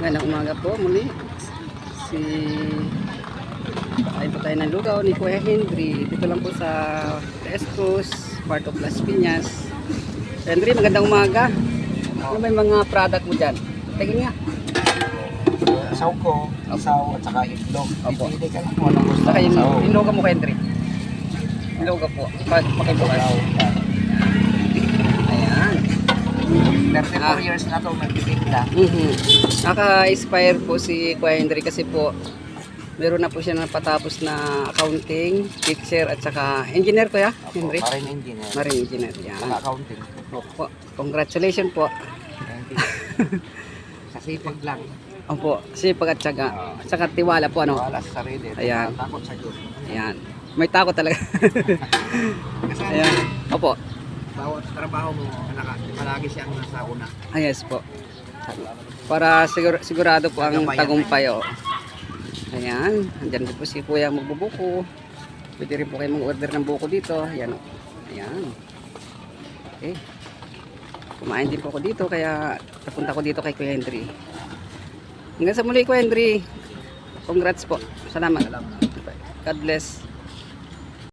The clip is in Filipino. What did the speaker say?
Ngayong umaga po muli si ay po tayo ng lugaw ni Kuya Henry. Dito lang po sa Escos, part of Las Piñas. Henry, magandang umaga. Ano ba yung mga product mo dyan? Tingin nga. Isaw ko, isaw at saka itlog. Opo. Pipili ka lang kung anong gusto. Saka yung Isaw. iloga mo, Henry. Iloga po. Pakibukas. Isaw. Ayan. 34 years na ito magtitinda. Naka-inspire po si Kuya Henry kasi po meron na po siya napatapos na accounting, teacher at saka engineer, Kuya Henry. Marine engineer. Marine engineer. Yan. Saka accounting. Opo. Congratulations po. Thank you. Sa sipag lang. Opo. Sipag at saka. At saka tiwala po, ano? Wala sa sarili. Ayan. Takot sa Diyos. Ayan. May takot talaga. Kasi Ayan. Opo. bawat trabaho mo, palagi siyang nasa una. Yes po. Para sigurado po ang tagumpay. Oh. Ayan. Andyan po si Kuya magbubuko. Pwede rin po kayo mag-order ng buko dito. Ayan. Ayan. Okay. Kumain din po ako dito kaya napunta ko dito kay Kuya Henry. Hanggang sa muli, Kuya Henry. Congrats po. Salamat. God bless.